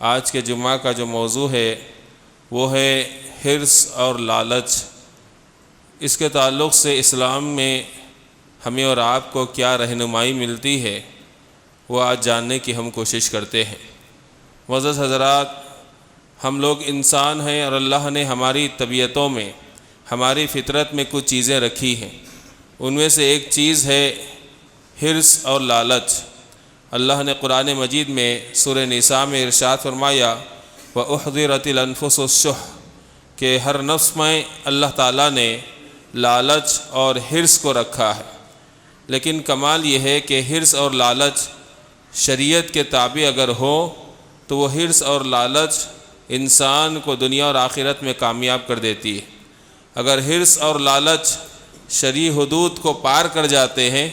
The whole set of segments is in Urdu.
آج کے جمعہ کا جو موضوع ہے وہ ہے حرص اور لالچ۔ اس کے تعلق سے اسلام میں ہمیں اور آپ کو کیا رہنمائی ملتی ہے وہ آج جاننے کی ہم کوشش کرتے ہیں۔ معزز حضرات، ہم لوگ انسان ہیں اور اللہ نے ہماری طبیعتوں میں، ہماری فطرت میں کچھ چیزیں رکھی ہیں۔ ان میں سے ایک چیز ہے حرص اور لالچ۔ اللہ نے قرآن مجید میں سورہ نساء میں ارشاد فرمایا وَأُحْضِرَتِ الْأَنفُسُ الشُّحَّ کہ ہر نفس میں اللہ تعالیٰ نے لالچ اور حرص کو رکھا ہے۔ لیکن کمال یہ ہے کہ حرص اور لالچ شریعت کے تابع اگر ہو تو وہ حرص اور لالچ انسان کو دنیا اور آخرت میں کامیاب کر دیتی ہے۔ اگر حرص اور لالچ شرعی حدود کو پار کر جاتے ہیں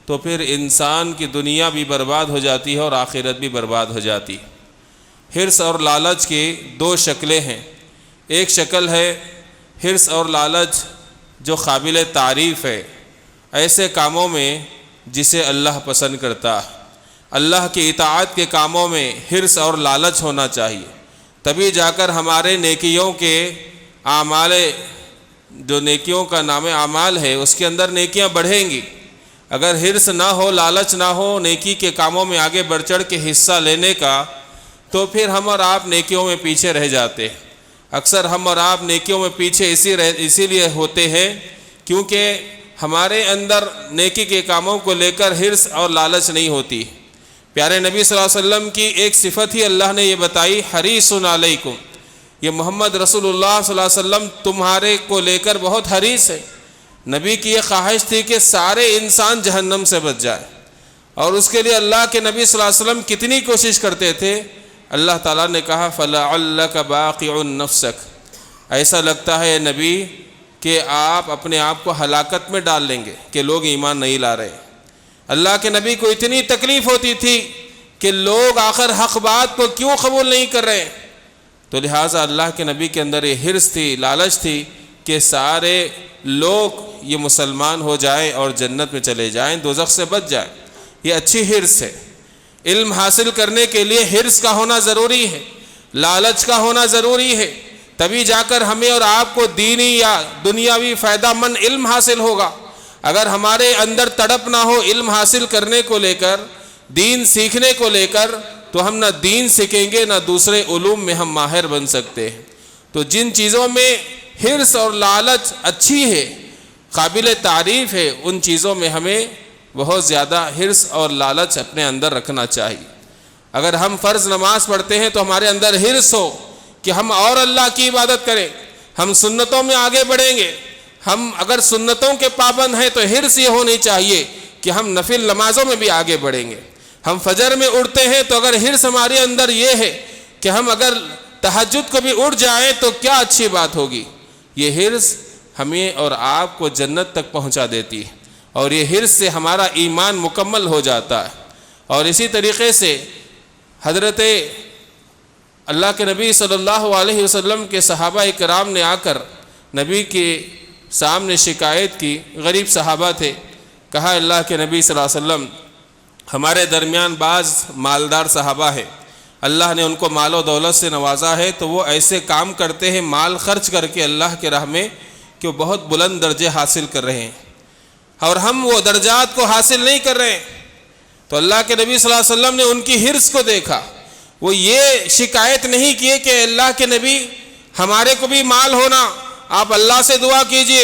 تو پھر انسان کی دنیا بھی برباد ہو جاتی ہے اور آخرت بھی برباد ہو جاتی ہے۔ حرص اور لالچ کی دو شکلیں ہیں۔ ایک شکل ہے حرص اور لالچ جو قابل تعریف ہے، ایسے کاموں میں جسے اللہ پسند کرتا ہے۔ اللہ کی اطاعت کے کاموں میں حرص اور لالچ ہونا چاہیے، تبھی جا کر ہمارے نیکیوں کے اعمال، جو نیکیوں کا نام اعمال ہے اس کے اندر نیکیاں بڑھیں گی۔ اگر حرص نہ ہو، لالچ نہ ہو نیکی کے کاموں میں آگے بڑھ چڑھ کے حصہ لینے کا، تو پھر ہم اور آپ نیکیوں میں پیچھے رہ جاتے ہیں۔ اکثر ہم اور آپ نیکیوں میں پیچھے اسی لیے ہوتے ہیں کیونکہ ہمارے اندر نیکی کے کاموں کو لے کر حرص اور لالچ نہیں ہوتی۔ پیارے نبی صلی اللہ علیہ وسلم کی ایک صفت ہی اللہ نے یہ بتائی حریص علیکم، یہ محمد رسول اللہ صلی اللہ علیہ وسلم تمہارے کو لے کر بہت حریص ہے۔ نبی کی یہ خواہش تھی کہ سارے انسان جہنم سے بچ جائے، اور اس کے لیے اللہ کے نبی صلی اللہ علیہ وسلم کتنی کوشش کرتے تھے۔ اللہ تعالیٰ نے کہا فَلَعَلَّكَ بَاقِعٌ نَفْسَكَ، ایسا لگتا ہے نبی کہ آپ اپنے آپ کو ہلاکت میں ڈال لیں گے کہ لوگ ایمان نہیں لا رہے۔ اللہ کے نبی کو اتنی تکلیف ہوتی تھی کہ لوگ آخر حق بات کو کیوں قبول نہیں کر رہے، تو لہٰذا اللہ کے نبی کے اندر یہ حرص تھی، لالچ تھی کہ سارے لوگ یہ مسلمان ہو جائیں اور جنت میں چلے جائیں، دوزخ سے بچ جائیں۔ یہ اچھی حرص ہے۔ علم حاصل کرنے کے لیے حرص کا ہونا ضروری ہے، لالچ کا ہونا ضروری ہے، تبھی جا کر ہمیں اور آپ کو دینی یا دنیاوی فائدہ مند علم حاصل ہوگا۔ اگر ہمارے اندر تڑپ نہ ہو علم حاصل کرنے کو لے کر، دین سیکھنے کو لے کر، تو ہم نہ دین سیکھیں گے نہ دوسرے علوم میں ہم ماہر بن سکتے ہیں۔ تو جن چیزوں میں حرص اور لالچ اچھی ہے، قابل تعریف ہے، ان چیزوں میں ہمیں بہت زیادہ حرص اور لالچ اپنے اندر رکھنا چاہیے۔ اگر ہم فرض نماز پڑھتے ہیں تو ہمارے اندر حرص ہو کہ ہم اور اللہ کی عبادت کریں، ہم سنتوں میں آگے بڑھیں گے۔ ہم اگر سنتوں کے پابند ہیں تو حرص یہ ہونی چاہیے کہ ہم نفل نمازوں میں بھی آگے بڑھیں گے۔ ہم فجر میں اٹھتے ہیں تو اگر حرص ہمارے اندر یہ ہے کہ ہم اگر تہجد کو بھی اٹھ جائیں تو کیا اچھی بات ہوگی۔ یہ حرص ہمیں اور آپ کو جنت تک پہنچا دیتی ہے، اور یہ حرص سے ہمارا ایمان مکمل ہو جاتا ہے۔ اور اسی طریقے سے حضرت اللہ کے نبی صلی اللہ علیہ وسلم کے صحابہ کرام نے آ کر نبی کے سامنے شکایت کی۔ غریب صحابہ تھے، کہا اللہ کے نبی صلی اللہ علیہ وسلم ہمارے درمیان بعض مالدار صحابہ ہیں، اللہ نے ان کو مال و دولت سے نوازا ہے، تو وہ ایسے کام کرتے ہیں مال خرچ کر کے اللہ کے راہ میں کہ وہ بہت بلند درجے حاصل کر رہے ہیں، اور ہم وہ درجات کو حاصل نہیں کر رہے ہیں۔ تو اللہ کے نبی صلی اللہ علیہ وسلم نے ان کی حرص کو دیکھا۔ وہ یہ شکایت نہیں کیے کہ اللہ کے نبی ہمارے کو بھی مال ہونا، آپ اللہ سے دعا کیجئے،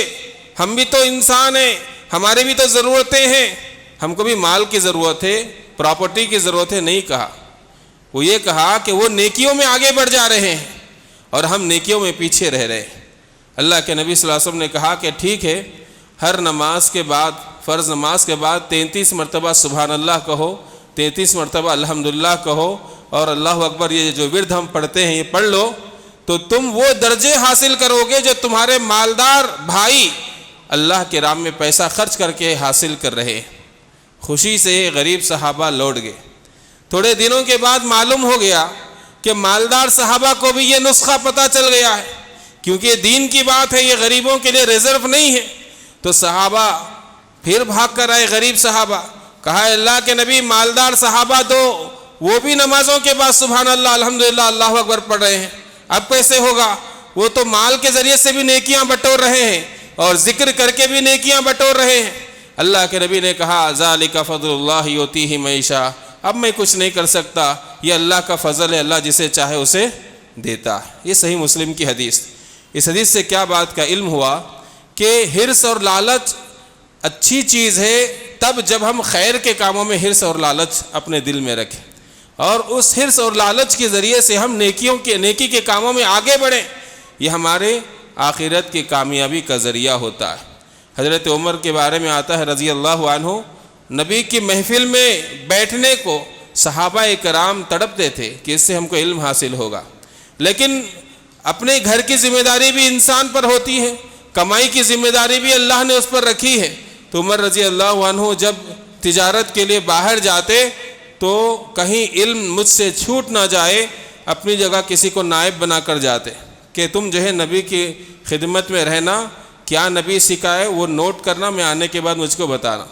ہم بھی تو انسان ہیں، ہمارے بھی تو ضرورتیں ہیں، ہم کو بھی مال کی ضرورت ہے، پراپرٹی کی ضرورت ہے، نہیں کہا۔ وہ یہ کہا کہ وہ نیکیوں میں آگے بڑھ جا رہے ہیں اور ہم نیکیوں میں پیچھے رہ رہے ہیں۔ اللہ کے نبی صلی اللہ علیہ وسلم نے کہا کہ ٹھیک ہے، ہر نماز کے بعد، فرض نماز کے بعد 33 مرتبہ سبحان اللہ کہو، 33 مرتبہ الحمدللہ کہو، اور اللہ اکبر یہ جو ورد ہم پڑھتے ہیں یہ پڑھ لو، تو تم وہ درجے حاصل کرو گے جو تمہارے مالدار بھائی اللہ کے راہ میں پیسہ خرچ کر کے حاصل کر رہے ہیں۔ خوشی سے غریب صحابہ لوٹ گئے۔ تھوڑے دنوں کے بعد معلوم ہو گیا کہ مالدار صحابہ کو بھی یہ نسخہ پتہ چل گیا ہے، کیونکہ یہ دین کی بات ہے، یہ غریبوں کے لیے ریزرو نہیں ہے۔ تو صحابہ پھر بھاگ کر آئے، غریب صحابہ، کہا اللہ کے نبی مالدار صحابہ تو وہ بھی نمازوں کے بعد سبحان اللہ الحمدللہ اللہ اکبر پڑھ رہے ہیں، اب کیسے ہوگا؟ وہ تو مال کے ذریعے سے بھی نیکیاں بٹور رہے ہیں اور ذکر کر کے بھی نیکیاں بٹور رہے ہیں۔ اللہ کے نبی نے کہا ذالک فضل اللہ یؤتیہ من یشاء، اب میں کچھ نہیں کر سکتا، یہ اللہ کا فضل ہے، اللہ جسے چاہے اسے دیتا ہے۔ یہ صحیح مسلم کی حدیث۔ اس حدیث سے کیا بات کا علم ہوا کہ حرص اور لالچ اچھی چیز ہے تب جب ہم خیر کے کاموں میں حرص اور لالچ اپنے دل میں رکھیں، اور اس حرص اور لالچ کے ذریعے سے ہم نیکی کے کاموں میں آگے بڑھیں، یہ ہمارے آخرت کی کامیابی کا ذریعہ ہوتا ہے۔ حضرت عمر کے بارے میں آتا ہے رضی اللہ عنہ، نبی کی محفل میں بیٹھنے کو صحابہ کرام تڑپتے تھے کہ اس سے ہم کو علم حاصل ہوگا، لیکن اپنے گھر کی ذمہ داری بھی انسان پر ہوتی ہے، کمائی کی ذمہ داری بھی اللہ نے اس پر رکھی ہے۔ تو عمر رضی اللہ عنہ جب تجارت کے لیے باہر جاتے تو کہیں علم مجھ سے چھوٹ نہ جائے، اپنی جگہ کسی کو نائب بنا کر جاتے کہ تم جو ہے نبی کی خدمت میں رہنا، کیا نبی سکھائے وہ نوٹ کرنا، میں آنے کے بعد مجھ کو بتانا۔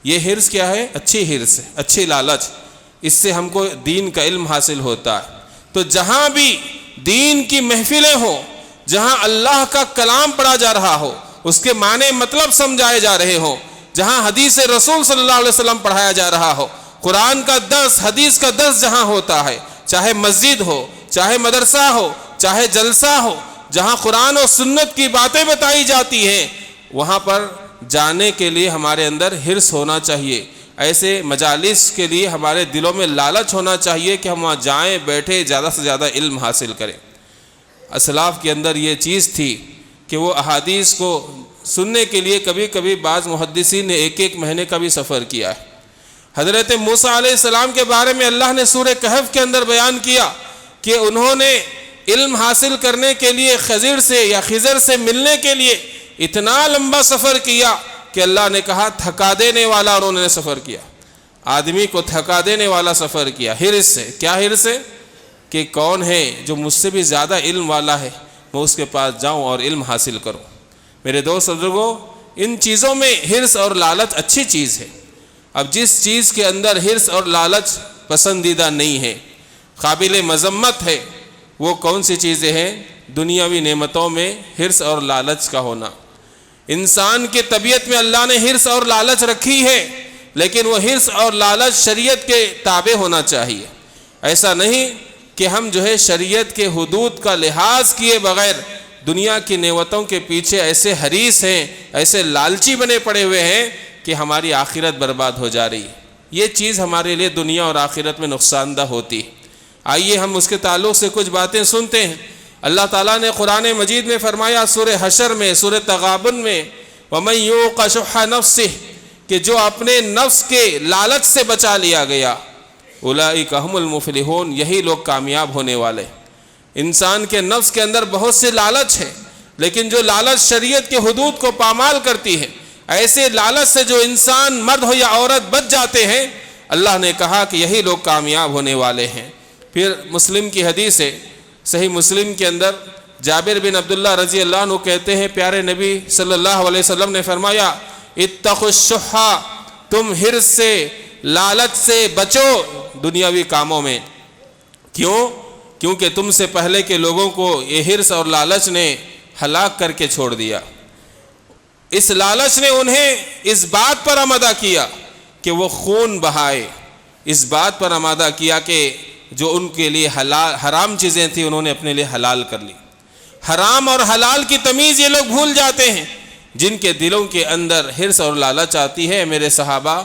یہ حرص کیا ہے؟ اچھی حرص ہے، اچھی لالچ، اس سے ہم کو دین کا علم حاصل ہوتا ہے۔ تو جہاں بھی دین کی محفلیں ہوں، جہاں اللہ کا کلام پڑھا جا رہا ہو، اس کے معنی مطلب سمجھائے جا رہے ہوں، جہاں حدیث رسول صلی اللہ علیہ وسلم پڑھایا جا رہا ہو، قرآن کا درس، حدیث کا درس جہاں ہوتا ہے، چاہے مسجد ہو، چاہے مدرسہ ہو، چاہے جلسہ ہو، جہاں قرآن و سنت کی باتیں بتائی جاتی ہیں، وہاں پر جانے کے لیے ہمارے اندر حرص ہونا چاہیے۔ ایسے مجالس کے لیے ہمارے دلوں میں لالچ ہونا چاہیے کہ ہم وہاں جائیں، بیٹھے، زیادہ سے زیادہ علم حاصل کریں۔ اسلاف کے اندر یہ چیز تھی کہ وہ احادیث کو سننے کے لیے کبھی کبھی بعض محدثین نے ایک مہینے کا بھی سفر کیا ہے۔ حضرت موسیٰ علیہ السلام کے بارے میں اللہ نے سورہ کہف کے اندر بیان کیا کہ انہوں نے علم حاصل کرنے کے لیے خضر سے ملنے کے لیے اتنا لمبا سفر کیا کہ اللہ نے کہا تھکا دینے والا، اور انہوں نے سفر کیا، آدمی کو تھکا دینے والا سفر کیا۔ حرص سے، کیا حرص ہے؟ کہ کون ہے جو مجھ سے بھی زیادہ علم والا ہے، میں اس کے پاس جاؤں اور علم حاصل کروں۔ میرے دوست بزرگوں، ان چیزوں میں حرص اور لالچ اچھی چیز ہے۔ اب جس چیز کے اندر حرص اور لالچ پسندیدہ نہیں ہے، قابل مذمت ہے، وہ کون سی چیزیں ہیں؟ دنیاوی نعمتوں میں حرص اور لالچ کا ہونا۔ انسان کی طبیعت میں اللہ نے حرص اور لالچ رکھی ہے، لیکن وہ حرص اور لالچ شریعت کے تابع ہونا چاہیے۔ ایسا نہیں کہ ہم جو ہے شریعت کے حدود کا لحاظ کیے بغیر دنیا کی نعمتوں کے پیچھے ایسے حریص ہیں، ایسے لالچی بنے پڑے ہوئے ہیں کہ ہماری آخرت برباد ہو جا رہی ہے۔ یہ چیز ہمارے لیے دنیا اور آخرت میں نقصان دہ ہوتی ہے۔ آئیے ہم اس کے تعلق سے کچھ باتیں سنتے ہیں۔ اللہ تعالیٰ نے قرآن مجید میں فرمایا سورہ حشر میں، سورہ تغابن میں، وَمَن يُوقَ شُحَّ نَفْسِهِ، کہ جو اپنے نفس کے لالچ سے بچا لیا گیا، اولئک هم المفلحون، یہی لوگ کامیاب ہونے والے۔ انسان کے نفس کے اندر بہت سے لالچ ہے، لیکن جو لالچ شریعت کے حدود کو پامال کرتی ہے، ایسے لالچ سے جو انسان مرد ہو یا عورت بچ جاتے ہیں، اللہ نے کہا کہ یہی لوگ کامیاب ہونے والے ہیں۔ پھر مسلم کی حدیث ہے، صحیح مسلم کے اندر جابر بن عبداللہ رضی اللہ عنہ کہتے ہیں پیارے نبی صلی اللہ علیہ وسلم نے فرمایا اتقوا الشح، تم حرص سے، لالچ سے بچو دنیاوی کاموں میں۔ کیوں؟ کیونکہ تم سے پہلے کے لوگوں کو یہ حرص اور لالچ نے ہلاک کر کے چھوڑ دیا۔ اس لالچ نے انہیں اس بات پر آمادہ کیا کہ وہ خون بہائے، اس بات پر آمادہ کیا کہ جو ان کے لیے حرام چیزیں تھیں انہوں نے اپنے لیے حلال کر لی۔ حرام اور حلال کی تمیز یہ لوگ بھول جاتے ہیں۔ جن کے دلوں کے اندر حرص اور لالچ آتی ہے، میرے صحابہ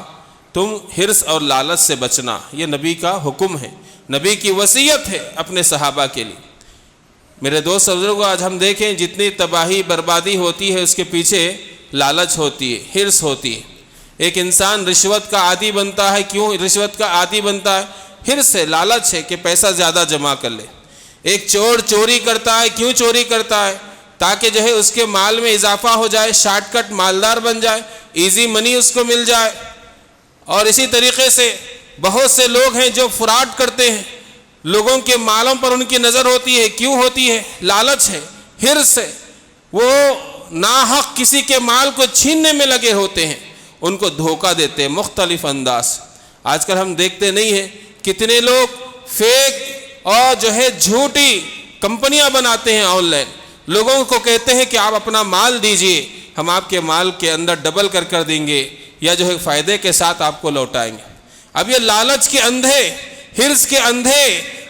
تم حرص اور لالچ سے بچنا، یہ نبی کا حکم ہے، نبی کی وصیت ہے اپنے صحابہ کے لیے۔ میرے دوست بزرگوں، آج ہم دیکھیں جتنی تباہی بربادی ہوتی ہے اس کے پیچھے لالچ ہوتی ہے، حرص ہوتی ہے۔ ایک انسان رشوت کا عادی بنتا ہے، کیوں رشوت کا عادی بنتا ہے؟ حرص ہے، لالچ ہے کہ پیسہ زیادہ جمع کر لے۔ ایک چور چوری کرتا ہے، کیوں چوری کرتا ہے؟ تاکہ جو ہے اس کے مال میں اضافہ ہو جائے، شارٹ کٹ مالدار بن جائے، ایزی منی اس کو مل جائے۔ اور اسی طریقے سے بہت سے لوگ ہیں جو فراڈ کرتے ہیں، لوگوں کے مالوں پر ان کی نظر ہوتی ہے، کیوں ہوتی ہے؟ لالچ ہے، حرص ہے، وہ ناحق کسی کے مال کو چھیننے میں لگے ہوتے ہیں، ان کو دھوکہ دیتے ہیں مختلف انداز۔ آج کل ہم دیکھتے نہیں ہیں کتنے لوگ فیک اور جو ہے جھوٹی کمپنیاں بناتے ہیں آن لائن، لوگوں کو کہتے ہیں کہ آپ اپنا مال دیجئے، ہم آپ کے مال کے اندر ڈبل کر دیں گے، یا جو ہے فائدے کے ساتھ آپ کو لوٹائیں گے۔ اب یہ لالچ کے اندھے، حرص کے اندھے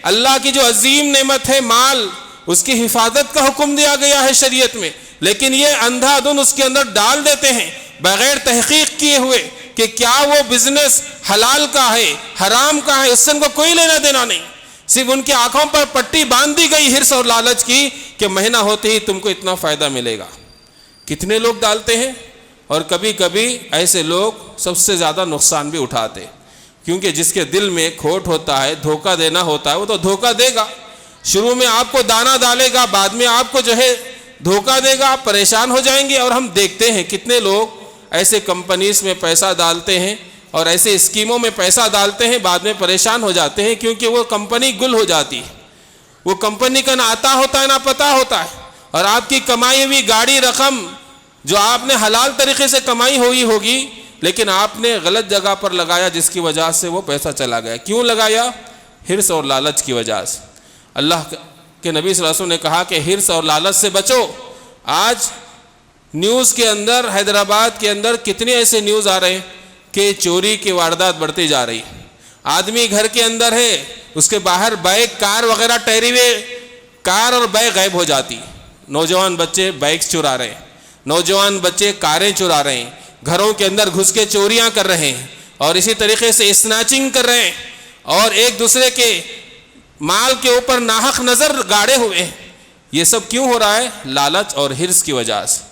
اللہ کی جو عظیم نعمت ہے مال، اس کی حفاظت کا حکم دیا گیا ہے شریعت میں، لیکن یہ اندھا دھن اس کے اندر ڈال دیتے ہیں بغیر تحقیق کیے ہوئے کہ کیا وہ بزنس حلال کا ہے حرام کا ہے، اس سے ان کو کوئی لینا دینا نہیں، صرف ان کی آنکھوں پر پٹی باندھ دی گئی حرص اور لالچ کی کہ مہینہ ہوتے ہی تم کو اتنا فائدہ ملے گا۔ کتنے لوگ ڈالتے ہیں، اور کبھی کبھی ایسے لوگ سب سے زیادہ نقصان بھی اٹھاتے ہیں، کیونکہ جس کے دل میں کھوٹ ہوتا ہے، دھوکہ دینا ہوتا ہے، وہ تو دھوکہ دے گا، شروع میں آپ کو دانہ ڈالے گا، بعد میں آپ کو جو ہے دھوکہ دے گا، آپ پریشان ہو جائیں گے۔ اور ہم دیکھتے ہیں کتنے لوگ ایسے کمپنیز میں پیسہ ڈالتے ہیں اور ایسے اسکیموں میں پیسہ ڈالتے ہیں، بعد میں پریشان ہو جاتے ہیں، کیونکہ وہ کمپنی گل ہو جاتی ہے، وہ کمپنی کا نہ آتا ہوتا ہے نہ پتہ ہوتا ہے، اور آپ کی کمائی ہوئی گاڑی رقم جو آپ نے حلال طریقے سے کمائی ہوئی ہوگی، لیکن آپ نے غلط جگہ پر لگایا، جس کی وجہ سے وہ پیسہ چلا گیا۔ کیوں لگایا؟ حرص اور لالچ کی وجہ سے۔ اللہ کے نبی صلی اللہ علیہ وسلم نے کہا کہ حرص اور لالچ سے بچو۔ آج نیوز کے اندر، حیدرآباد کے اندر کتنے ایسے نیوز آ رہے ہیں کہ چوری کی واردات بڑھتی جا رہی، آدمی گھر کے اندر ہے، اس کے باہر بائک کار وغیرہ ٹھہری ہوئے، کار اور بائک غائب ہو جاتی، نوجوان بچے بائکس چرا رہے ہیں، نوجوان بچے کاریں چرا رہے ہیں، گھروں کے اندر گھس کے چوریاں کر رہے ہیں، اور اسی طریقے سے اسنیچنگ کر رہے ہیں، اور ایک دوسرے کے مال کے اوپر ناحق نظر گاڑے ہوئے ہیں۔ یہ سب کیوں ہو رہا ہے؟ لالچ اور حرص کی وجہ سے۔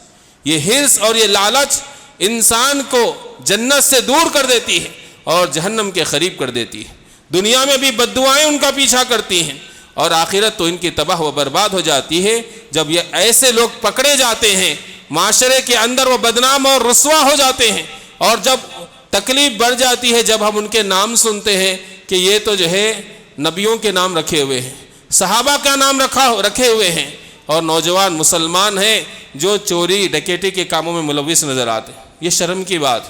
یہ حرص اور یہ لالچ انسان کو جنت سے دور کر دیتی ہے اور جہنم کے قریب کر دیتی ہے۔ دنیا میں بھی بد دعائیں ان کا پیچھا کرتی ہیں، اور آخرت تو ان کی تباہ و برباد ہو جاتی ہے۔ جب یہ ایسے لوگ پکڑے جاتے ہیں، معاشرے کے اندر وہ بدنام اور رسوا ہو جاتے ہیں، اور جب تکلیف بڑھ جاتی ہے جب ہم ان کے نام سنتے ہیں کہ یہ تو جو ہے نبیوں کے نام رکھے ہوئے ہیں، صحابہ کا نام رکھے ہوئے ہیں، اور نوجوان مسلمان ہیں جو چوری ڈکیٹی کے کاموں میں ملوث نظر آتے ہیں۔ یہ شرم کی بات۔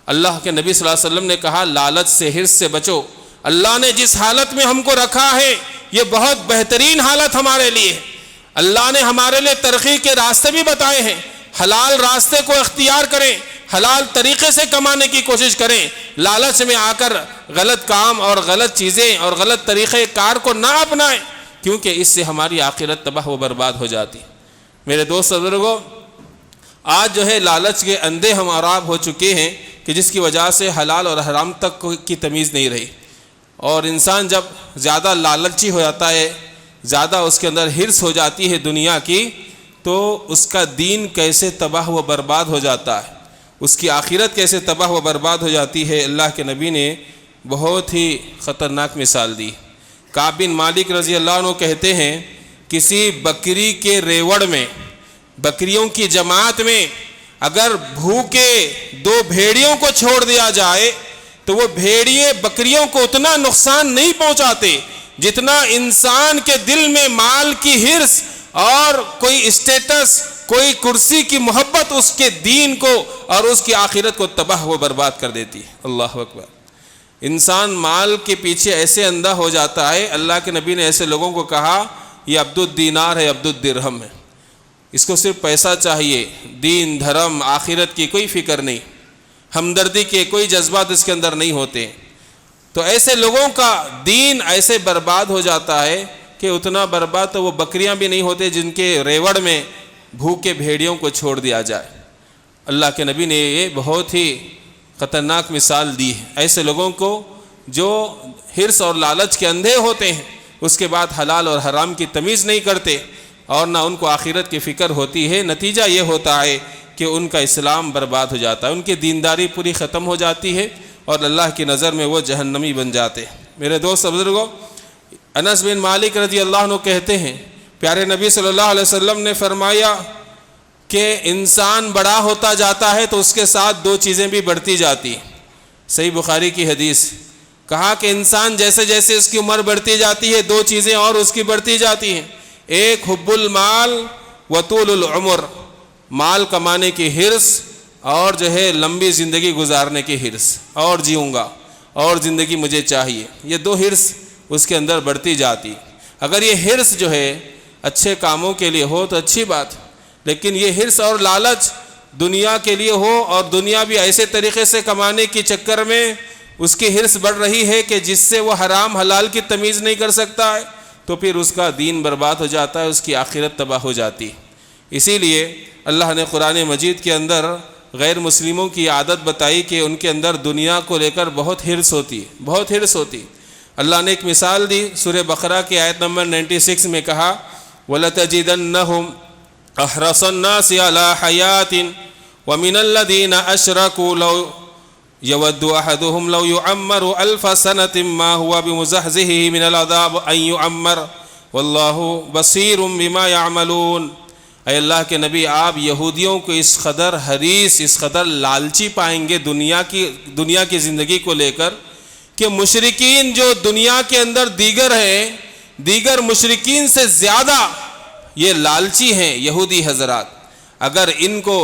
اللہ کے نبی صلی اللہ علیہ وسلم نے کہا لالچ سے، حرص سے بچو۔ اللہ نے جس حالت میں ہم کو رکھا ہے یہ بہت بہترین حالت ہمارے لیے ہے۔ اللہ نے ہمارے لیے ترقی کے راستے بھی بتائے ہیں، حلال راستے کو اختیار کریں، حلال طریقے سے کمانے کی کوشش کریں، لالچ میں آ کر غلط کام اور غلط چیزیں اور غلط طریقہ کار کو نہ اپنائیں، کیونکہ اس سے ہماری آخرت تباہ و برباد ہو جاتی۔ میرے دوست بزرگوں، آج جو ہے لالچ کے اندھے ہم عراب ہو چکے ہیں کہ جس کی وجہ سے حلال اور حرام تک کی تمیز نہیں رہی، اور انسان جب زیادہ لالچی ہو جاتا ہے، زیادہ اس کے اندر حرص ہو جاتی ہے دنیا کی، تو اس کا دین کیسے تباہ و برباد ہو جاتا ہے، اس کی آخرت کیسے تباہ و برباد ہو جاتی ہے۔ اللہ کے نبی نے بہت ہی خطرناک مثال دی۔ کعب بن مالک رضی اللہ عنہ کہتے ہیں کسی بکری کے ریوڑ میں، بکریوں کی جماعت میں اگر بھوکے دو بھیڑیوں کو چھوڑ دیا جائے تو وہ بھیڑیے بکریوں کو اتنا نقصان نہیں پہنچاتے جتنا انسان کے دل میں مال کی حرص اور کوئی اسٹیٹس، کوئی کرسی کی محبت اس کے دین کو اور اس کی آخرت کو تباہ و برباد کر دیتی ہے۔ اللہ اکبر۔ انسان مال کے پیچھے ایسے اندھا ہو جاتا ہے، اللہ کے نبی نے ایسے لوگوں کو کہا یہ عبد الدینار ہے، عبد الدرہم ہے، اس کو صرف پیسہ چاہیے، دین دھرم آخرت کی کوئی فکر نہیں، ہمدردی کے کوئی جذبات اس کے اندر نہیں ہوتے۔ تو ایسے لوگوں کا دین ایسے برباد ہو جاتا ہے کہ اتنا برباد تو وہ بکریاں بھی نہیں ہوتے جن کے ریوڑ میں بھوکے بھیڑیوں کو چھوڑ دیا جائے۔ اللہ کے نبی نے یہ بہت ہی خطرناک مثال دی ہے ایسے لوگوں کو جو حرص اور لالچ کے اندھے ہوتے ہیں، اس کے بعد حلال اور حرام کی تمیز نہیں کرتے، اور نہ ان کو آخرت کی فکر ہوتی ہے۔ نتیجہ یہ ہوتا ہے کہ ان کا اسلام برباد ہو جاتا ہے، ان کی دینداری پوری ختم ہو جاتی ہے، اور اللہ کی نظر میں وہ جہنمی بن جاتے ہیں۔ میرے دوست بزرگوں، انس بن مالک رضی اللہ عنہ کہتے ہیں پیارے نبی صلی اللہ علیہ وسلم نے فرمایا کہ انسان بڑا ہوتا جاتا ہے تو اس کے ساتھ دو چیزیں بھی بڑھتی جاتی ہیں۔ صحیح بخاری کی حدیث، کہا کہ انسان جیسے جیسے اس کی عمر بڑھتی جاتی ہے دو چیزیں اور اس کی بڑھتی جاتی ہیں۔ ایک حب المال و طول العمر، مال کمانے کی حرص اور جو ہے لمبی زندگی گزارنے کی حرص، اور جیوں گا۔ اور زندگی مجھے چاہیے، یہ دو حرص اس کے اندر بڑھتی جاتی۔ اگر یہ حرص جو ہے اچھے کاموں کے لیے ہو تو اچھی بات، لیکن یہ حرص اور لالچ دنیا کے لیے ہو اور دنیا بھی ایسے طریقے سے کمانے کے چکر میں اس کی حرص بڑھ رہی ہے کہ جس سے وہ حرام حلال کی تمیز نہیں کر سکتا ہے، تو پھر اس کا دین برباد ہو جاتا ہے، اس کی آخرت تباہ ہو جاتی ہے۔ اسی لیے اللہ نے قرآن مجید کے اندر غیر مسلموں کی عادت بتائی کہ ان کے اندر دنیا کو لے کر بہت حرص ہوتی ہے، بہت حرص ہوتی۔ اللہ نے ایک مثال دی، سورہ بقرہ کی آیت نمبر 96 میں کہا وَلَتَجِدَنَّهُمْ أَحْرَصَ النَّاسِ عَلَىٰ حَيَاةٍ وَمِنَ الَّذِينَ أَشْرَكُوا لَوْ يَوَدُّ أَحَدُهُمْ لَوْ يُعَمَّرُ أَلْفَ سَنَةٍ مَّا هُوَ بِمُزَحْزِحِهِ مِنَ الْعَذَابِ أَن يُعَمَّرَ وَاللَّهُ بَصِيرٌ بِمَا يَعْمَلُونَ۔ اے اللہ کے نبی، آپ یہودیوں کو اس قدر حریص، اس قدر لالچی پائیں گے دنیا کی زندگی کو لے کر کہ مشرکین جو دنیا کے اندر دیگر مشرکین سے زیادہ یہ لالچی ہیں یہودی حضرات۔ اگر ان کو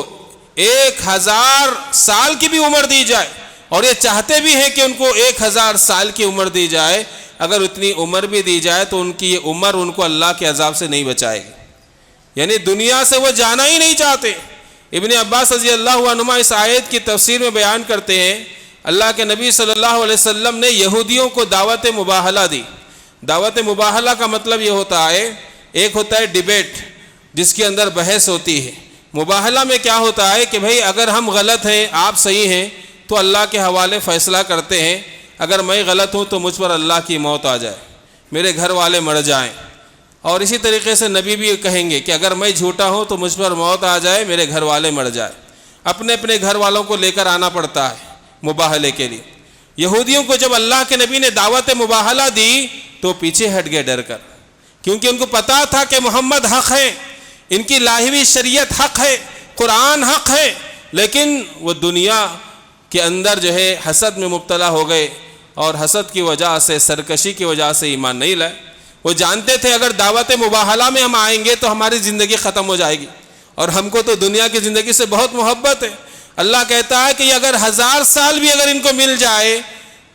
1000 سال کی بھی عمر دی جائے، اور یہ چاہتے بھی ہیں کہ ان کو 1000 سال کی عمر دی جائے، اگر اتنی عمر بھی دی جائے تو ان کی یہ عمر ان کو اللہ کے عذاب سے نہیں بچائے گی، یعنی دنیا سے وہ جانا ہی نہیں چاہتے۔ ابن عباس رضی اللہ عنہما اس آیت کی تفسیر میں بیان کرتے ہیں، اللہ کے نبی صلی اللہ علیہ وسلم نے یہودیوں کو دعوت مباہلہ دی۔ دعوت مباہلہ کا مطلب یہ ہوتا ہے، ایک ہوتا ہے ڈیبیٹ جس کے اندر بحث ہوتی ہے۔ مباہلہ میں کیا ہوتا ہے کہ بھئی اگر ہم غلط ہیں آپ صحیح ہیں تو اللہ کے حوالے فیصلہ کرتے ہیں، اگر میں غلط ہوں تو مجھ پر اللہ کی موت آ جائے، میرے گھر والے مر جائیں، اور اسی طریقے سے نبی بھی کہیں گے کہ اگر میں جھوٹا ہوں تو مجھ پر موت آ جائے، میرے گھر والے مر جائے۔ اپنے اپنے گھر والوں کو لے کر آنا پڑتا ہے مباہلے کے لیے۔ یہودیوں کو جب اللہ کے نبی نے دعوت مباہلہ دی تو پیچھے ہٹ گئے ڈر کر، کیونکہ ان کو پتا تھا کہ محمد حق ہے، ان کی لائی ہوئی شریعت حق ہے، قرآن حق ہے، لیکن وہ دنیا کے اندر جو ہے حسد میں مبتلا ہو گئے، اور حسد کی وجہ سے، سرکشی کی وجہ سے ایمان نہیں لائے۔ وہ جانتے تھے اگر دعوت مباہلہ میں ہم آئیں گے تو ہماری زندگی ختم ہو جائے گی، اور ہم کو تو دنیا کی زندگی سے بہت محبت ہے۔ اللہ کہتا ہے کہ اگر 1000 سال بھی اگر ان کو مل جائے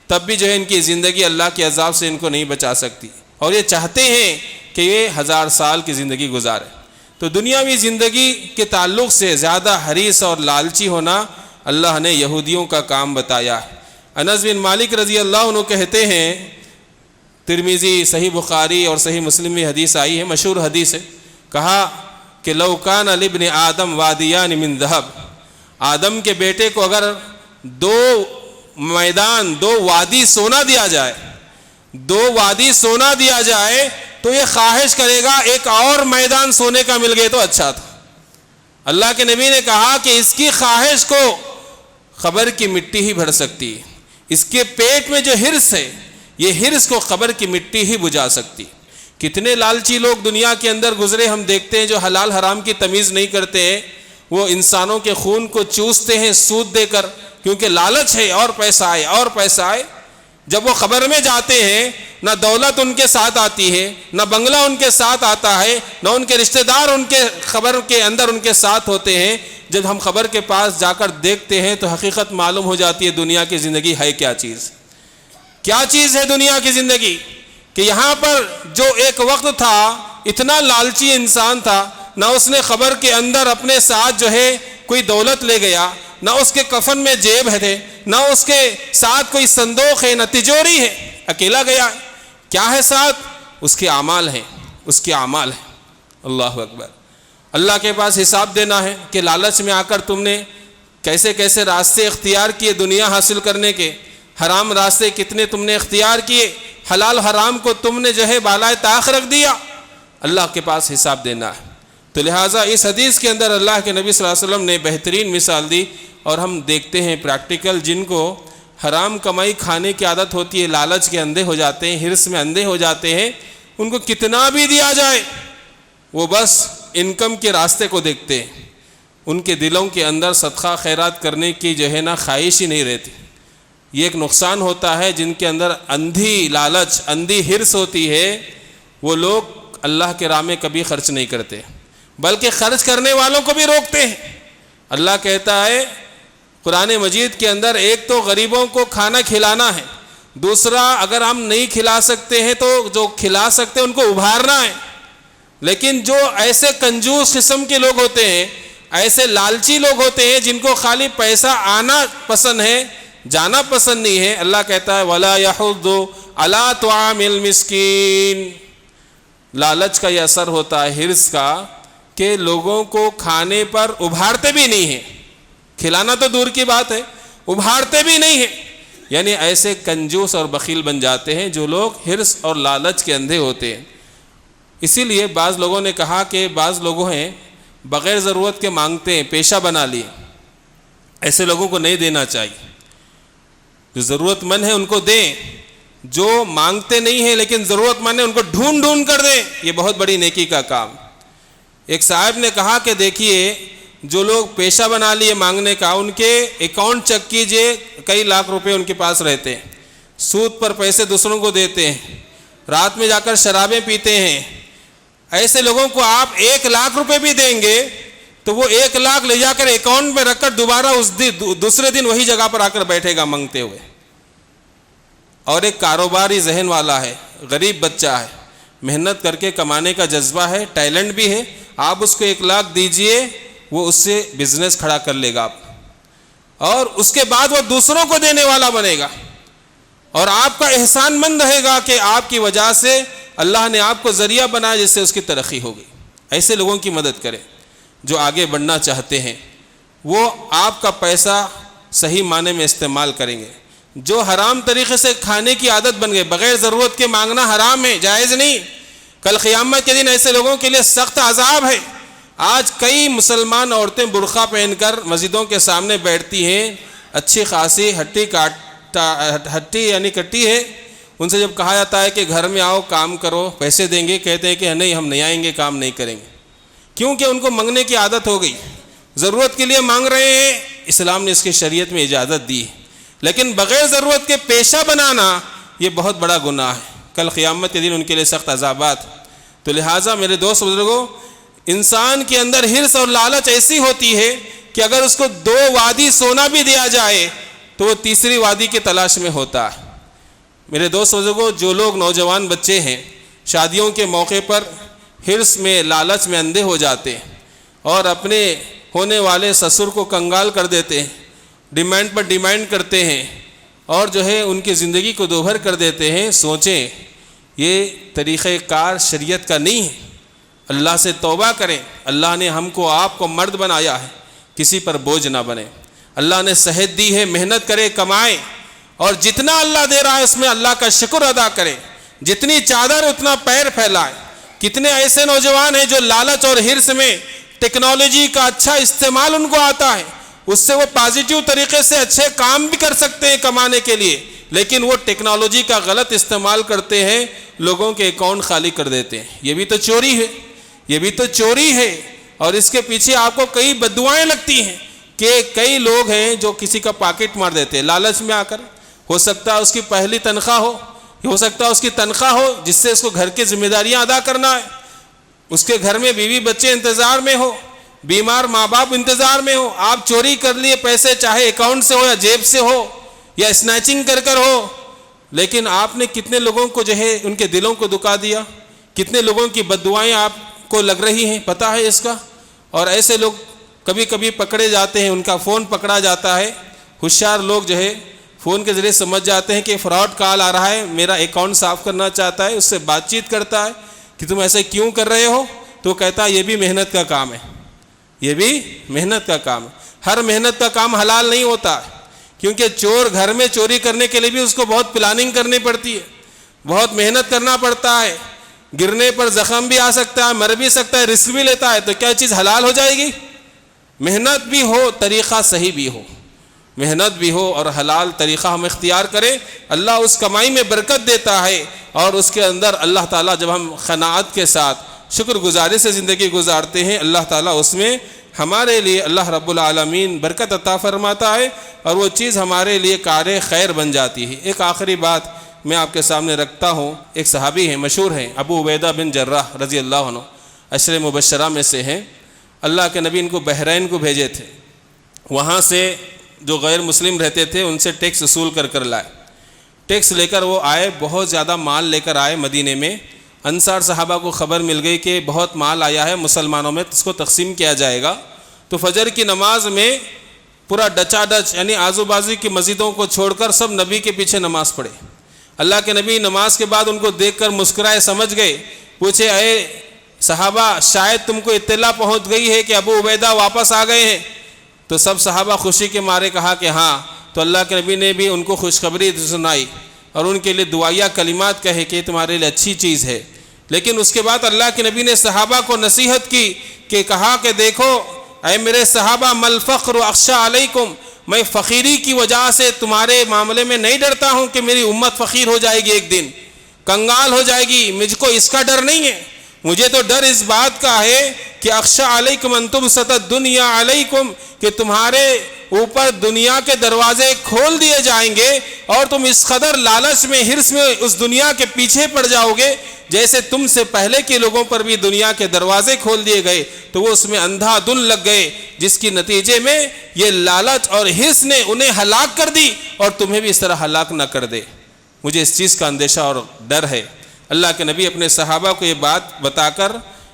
تب بھی جو ہے ان کی زندگی اللہ کے عذاب سے ان کو نہیں بچا سکتی، اور یہ چاہتے ہیں کہ یہ 1000 سال کی زندگی گزارے۔ تو دنیاوی زندگی کے تعلق سے زیادہ حریص اور لالچی ہونا اللہ نے یہودیوں کا کام بتایا ہے۔ انس بن مالک رضی اللہ عنہ کہتے ہیں، ترمذی، صحیح بخاری اور صحیح مسلم میں حدیث آئی ہے، مشہور حدیث ہے، کہا کہ لو کان لابن آدم وادیان من ذهب، آدم کے بیٹے کو اگر 2 میدان، 2 وادی سونا دیا جائے، 2 وادی سونا دیا جائے تو یہ خواہش کرے گا ایک اور میدان سونے کا مل گئے تو اچھا تھا۔ اللہ کے نبی نے کہا کہ اس کی خواہش کو قبر کی مٹی ہی بھر سکتی ہے، اس کے پیٹ میں جو حرص ہے یہ حرص کو قبر کی مٹی ہی بجھا سکتی۔ کتنے لالچی لوگ دنیا کے اندر گزرے ہم دیکھتے ہیں جو حلال حرام کی تمیز نہیں کرتے ہیں، وہ انسانوں کے خون کو چوستے ہیں سود دے کر، کیونکہ لالچ ہے اور پیسہ آئے اور پیسہ آئے۔ جب وہ قبر میں جاتے ہیں نہ دولت ان کے ساتھ آتی ہے، نہ بنگلہ ان کے ساتھ آتا ہے، نہ ان کے رشتہ دار ان کے قبر کے اندر ان کے ساتھ ہوتے ہیں۔ جب ہم قبر کے پاس جا کر دیکھتے ہیں تو حقیقت معلوم ہو جاتی ہے دنیا کی زندگی ہے کیا چیز، کیا چیز ہے دنیا کی زندگی، کہ یہاں پر جو ایک وقت تھا اتنا لالچی انسان تھا، نہ اس نے قبر کے اندر اپنے ساتھ جو ہے کوئی دولت لے گیا، نہ اس کے کفن میں جیب ہے، نہ اس کے ساتھ کوئی صندوق ہے، نہ تجوری ہے، اکیلا گیا ہے۔ کیا ہے ساتھ؟ اس کے اعمال ہیں، اس کے اعمال ہیں۔ اللہ اکبر۔ اللہ کے پاس حساب دینا ہے کہ لالچ میں آ کر تم نے کیسے کیسے راستے اختیار کیے دنیا حاصل کرنے کے، حرام راستے کتنے تم نے اختیار کیے، حلال حرام کو تم نے جو ہے بالائے طاق رکھ دیا، اللہ کے پاس حساب دینا ہے۔ تو لہٰذا اس حدیث کے اندر اللہ کے نبی صلی اللہ علیہ وسلم نے بہترین مثال دی، اور ہم دیکھتے ہیں پریکٹیکل جن کو حرام کمائی کھانے کی عادت ہوتی ہے، لالچ کے اندھے ہو جاتے ہیں، حرص میں اندھے ہو جاتے ہیں، ان کو کتنا بھی دیا جائے وہ بس انکم کے راستے کو دیکھتے ہیں، ان کے دلوں کے اندر صدقہ خیرات کرنے کی جو ہے نا خواہش ہی نہیں رہتی۔ یہ ایک نقصان ہوتا ہے جن کے اندر اندھی لالچ، اندھی حرص ہوتی ہے، وہ لوگ اللہ کے راہ میں کبھی خرچ نہیں کرتے، بلکہ خرچ کرنے والوں کو بھی روکتے ہیں۔ اللہ کہتا ہے قرآن مجید کے اندر، ایک تو غریبوں کو کھانا کھلانا ہے، دوسرا اگر ہم نہیں کھلا سکتے ہیں تو جو کھلا سکتے ہیں ان کو ابھارنا ہے. لیکن جو ایسے کنجوس قسم کے لوگ ہوتے ہیں، ایسے لالچی لوگ ہوتے ہیں جن کو خالی پیسہ آنا پسند ہے، جانا پسند نہیں ہے، اللہ کہتا ہے وَلَا يَحُضُّ عَلَىٰ طَعَامِ الْمِسْكِينِ. لالچ کا یہ اثر ہوتا ہے، حرص کا، کہ لوگوں کو کھانے پر ابھارتے بھی نہیں ہیں. کھلانا تو دور کی بات ہے، ابھارتے بھی نہیں ہیں. یعنی ایسے کنجوس اور بخیل بن جاتے ہیں جو لوگ حرص اور لالچ کے اندھے ہوتے ہیں. اسی لیے بعض لوگوں نے کہا کہ بعض لوگوں ہیں بغیر ضرورت کے مانگتے ہیں، پیشہ بنا لیے. ایسے لوگوں کو نہیں دینا چاہیے. جو ضرورت مند ہیں ان کو دیں، جو مانگتے نہیں ہیں لیکن ضرورت مند ہیں ان کو ڈھونڈ ڈھونڈ کر دیں. یہ بہت بڑی نیکی کا کام. ایک صاحب نے کہا کہ دیکھیے جو لوگ پیشہ بنا لیے مانگنے کا، ان کے اکاؤنٹ چیک کیجئے، کئی لاکھ روپے ان کے پاس رہتے ہیں، سود پر پیسے دوسروں کو دیتے ہیں، رات میں جا کر شرابیں پیتے ہیں. ایسے لوگوں کو آپ 1 لاکھ روپے بھی دیں گے تو وہ 1 لاکھ لے جا کر اکاؤنٹ میں رکھ کر دوبارہ دوسرے دن وہی جگہ پر آ کر بیٹھے گا مانگتے ہوئے. اور ایک کاروباری ذہن والا ہے، غریب بچہ ہے، محنت کر کے کمانے کا جذبہ ہے، ٹیلنٹ بھی ہے، آپ اس کو 1 لاکھ دیجئے، وہ اس سے بزنس کھڑا کر لے گا اور اس کے بعد وہ دوسروں کو دینے والا بنے گا اور آپ کا احسان مند رہے گا کہ آپ کی وجہ سے اللہ نے آپ کو ذریعہ بنایا جس سے اس کی ترقی ہوگی. ایسے لوگوں کی مدد کریں جو آگے بڑھنا چاہتے ہیں. وہ آپ کا پیسہ صحیح معنی میں استعمال کریں گے. جو حرام طریقے سے کھانے کی عادت بن گئے، بغیر ضرورت کے مانگنا حرام ہے، جائز نہیں. کل قیامت کے دن ایسے لوگوں کے لیے سخت عذاب ہے. آج کئی مسلمان عورتیں برقع پہن کر مسجدوں کے سامنے بیٹھتی ہیں، اچھی خاصی ہٹی یعنی کٹی ہے. ان سے جب کہا جاتا ہے کہ گھر میں آؤ کام کرو، پیسے دیں گے، کہتے ہیں کہ نہیں ہم نہیں آئیں گے، کام نہیں کریں گے. کیونکہ ان کو مانگنے کی عادت ہو گئی. ضرورت کے لیے مانگ رہے ہیں، اسلام نے اس کی شریعت میں اجازت دی، لیکن بغیر ضرورت کے پیشہ بنانا یہ بہت بڑا گناہ ہے. کل قیامت کے دن ان کے لیے سخت عذابات. تو لہٰذا میرے دوست بزرگوں، انسان کے اندر حرص اور لالچ ایسی ہوتی ہے کہ اگر اس کو 2 وادی سونا بھی دیا جائے تو وہ تیسری وادی کی تلاش میں ہوتا ہے. میرے دوست بزرگوں، جو لوگ نوجوان بچے ہیں شادیوں کے موقع پر حرص میں لالچ میں اندھے ہو جاتے ہیں اور اپنے ہونے والے سسر کو کنگال کر دیتے ہیں، ڈیمانڈ پر ڈیمانڈ کرتے ہیں اور جو ہے ان کی زندگی کو دوبھر کر دیتے ہیں، سوچیں یہ طریقہ کار شریعت کا نہیں ہے. اللہ سے توبہ کریں. اللہ نے ہم کو آپ کو مرد بنایا ہے، کسی پر بوجھ نہ بنے. اللہ نے صحت دی ہے، محنت کرے، کمائے اور جتنا اللہ دے رہا ہے اس میں اللہ کا شکر ادا کرے. جتنی چادر اتنا پیر پھیلائے. کتنے ایسے نوجوان ہیں جو لالچ اور حرص میں ٹیکنالوجی کا اچھا استعمال ان کو آتا ہے، اس سے وہ پازیٹیو طریقے سے اچھے کام بھی کر سکتے ہیں کمانے کے لیے، لیکن وہ ٹیکنالوجی کا غلط استعمال کرتے ہیں، لوگوں کے اکاؤنٹ خالی کر دیتے ہیں. یہ بھی تو چوری ہے، یہ بھی تو چوری ہے. اور اس کے پیچھے آپ کو کئی بددعائیں لگتی ہیں کہ کئی لوگ ہیں جو کسی کا پاکٹ مار دیتے ہیں لالچ میں آ کر. ہو سکتا ہے اس کی پہلی تنخواہ ہو سکتا ہے اس کی تنخواہ ہو جس سے اس کو گھر کی ذمہ داریاں ادا کرنا ہے، اس کے گھر میں بیوی بچے انتظار میں ہو، بیمار ماں باپ انتظار میں ہو. آپ چوری کر لیے پیسے، چاہے اکاؤنٹ سے ہو یا جیب سے ہو یا اسنیچنگ کر ہو، لیکن آپ نے کتنے لوگوں کو جو ہے ان کے دلوں کو دکھا دیا. کتنے لوگوں کی بددعائیں آپ کو لگ رہی ہیں، پتہ ہے اس کا. اور ایسے لوگ کبھی کبھی پکڑے جاتے ہیں، ان کا فون پکڑا جاتا ہے. ہوشیار لوگ جو ہے فون کے ذریعے سمجھ جاتے ہیں کہ فراڈ کال آ رہا ہے، میرا اکاؤنٹ صاف کرنا چاہتا ہے. اس سے بات چیت کرتا ہے کہ تم ایسے کیوں کر رہے ہو، تو کہتا ہے یہ بھی محنت کا کام ہے، یہ بھی محنت کا کام ہے. ہر محنت کا کام حلال نہیں ہوتا، کیونکہ چور گھر میں چوری کرنے کے لیے بھی اس کو بہت پلاننگ کرنی پڑتی ہے، بہت محنت کرنا پڑتا ہے. گرنے پر زخم بھی آ سکتا ہے، مر بھی سکتا ہے، رسک بھی لیتا ہے. تو کیا چیز حلال ہو جائے گی؟ محنت بھی ہو، طریقہ صحیح بھی ہو. محنت بھی ہو اور حلال طریقہ ہم اختیار کریں. اللہ اس کمائی میں برکت دیتا ہے اور اس کے اندر اللہ تعالیٰ جب ہم قناعت کے ساتھ شکر گزاری سے زندگی گزارتے ہیں، اللہ تعالیٰ اس میں ہمارے لیے اللہ رب العالمین برکت عطا فرماتا ہے اور وہ چیز ہمارے لیے کار خیر بن جاتی ہے. ایک آخری بات میں آپ کے سامنے رکھتا ہوں. ایک صحابی ہیں، مشہور ہیں، ابو عبیدہ بن جراح رضی اللہ عنہ، عشر مبشرہ میں سے ہیں. اللہ کے نبی ان کو بحرین کو بھیجے تھے. وہاں سے جو غیر مسلم رہتے تھے ان سے ٹیکس وصول کر لائے. ٹیکس لے کر وہ آئے، بہت زیادہ مال لے کر آئے مدینے میں۔ انصار صحابہ کو خبر مل گئی کہ بہت مال آیا ہے مسلمانوں میں، اس کو تقسیم کیا جائے گا۔ تو فجر کی نماز میں پورا ڈچا ڈچ، یعنی آزو بازو کی مسجدوں کو چھوڑ کر سب نبی کے پیچھے نماز پڑھے۔ اللہ کے نبی نماز کے بعد ان کو دیکھ کر مسکرائے، سمجھ گئے، پوچھے اے صحابہ شاید تم کو اطلاع پہنچ گئی ہے کہ ابو عبیدہ واپس آ گئے ہیں؟ تو سب صحابہ خوشی کے مارے کہا کہ ہاں۔ تو اللہ کے نبی نے بھی ان کو خوشخبری سنائی اور ان کے لیے دعائیہ کلمات کہے کہ یہ تمہارے لیے اچھی چیز ہے۔ لیکن اس کے بعد اللہ کے نبی نے صحابہ کو نصیحت کی کہ کہا کہ دیکھو اے میرے صحابہ، مل فخر اخشی علیکم، میں فقیری کی وجہ سے تمہارے معاملے میں نہیں ڈرتا ہوں کہ میری امت فقیر ہو جائے گی، ایک دن کنگال ہو جائے گی، مجھ کو اس کا ڈر نہیں ہے۔ مجھے تو ڈر اس بات کا ہے کہ اخشی علیکم ان تبسط الدنیا علیکم، کہ تمہارے اوپر دنیا کے دروازے کھول دیے جائیں گے اور تم اس قدر لالچ میں، حرص میں اس دنیا کے پیچھے پڑ جاؤ گے جیسے تم سے پہلے کے لوگوں پر بھی دنیا کے دروازے کھول دیے گئے تو وہ اس میں اندھا دھن لگ گئے، جس کی نتیجے میں یہ لالچ اور حرص نے انہیں ہلاک کر دی اور تمہیں بھی اس طرح ہلاک نہ کر دے۔ مجھے اس چیز کا اندیشہ اور ڈر ہے۔ اللہ کے نبی اپنے صحابہ کو یہ بات بتا کر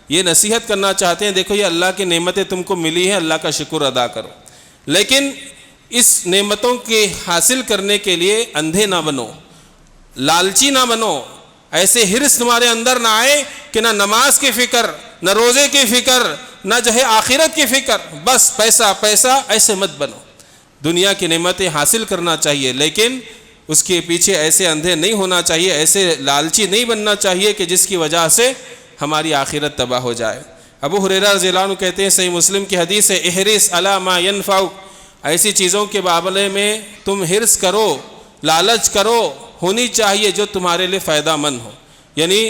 یہ نصیحت کرنا چاہتے ہیں، دیکھو یہ اللہ کی نعمتیں تم کو ملی ہیں، اللہ کا شکر ادا کرو، لیکن اس نعمتوں کے حاصل کرنے کے لیے اندھے نہ بنو، لالچی نہ بنو، ایسے حرص تمہارے اندر نہ آئے کہ نہ نماز کی فکر، نہ روزے کی فکر، نہ جو ہے آخرت کی فکر، بس پیسہ پیسہ، ایسے مت بنو۔ دنیا کی نعمتیں حاصل کرنا چاہیے لیکن اس کے پیچھے ایسے اندھے نہیں ہونا چاہیے، ایسے لالچی نہیں بننا چاہیے کہ جس کی وجہ سے ہماری آخرت تباہ ہو جائے۔ ابو ہریرہ رضی اللہ عنہ کہتے ہیں، صحیح مسلم کی حدیث ہے، احرص علی ما ینفعک، ایسی چیزوں کے بابلے میں تم حرص کرو، لالچ کرو، ہونی چاہیے جو تمہارے لیے فائدہ مند ہو، یعنی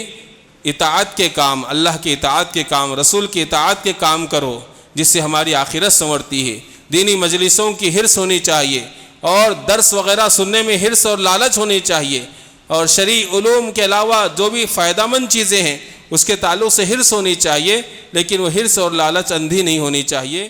اطاعت کے کام، اللہ کی اطاعت کے کام، رسول کی اطاعت کے کام کرو جس سے ہماری آخرت سنورتی ہے۔ دینی مجلسوں کی حرص ہونی چاہیے اور درس وغیرہ سننے میں حرص اور لالچ ہونی چاہیے، اور شرعی علوم کے علاوہ جو بھی فائدہ مند چیزیں ہیں اس کے تعلق سے حرص ہونی چاہیے، لیکن وہ حرص اور لالچ اندھی نہیں ہونی چاہیے۔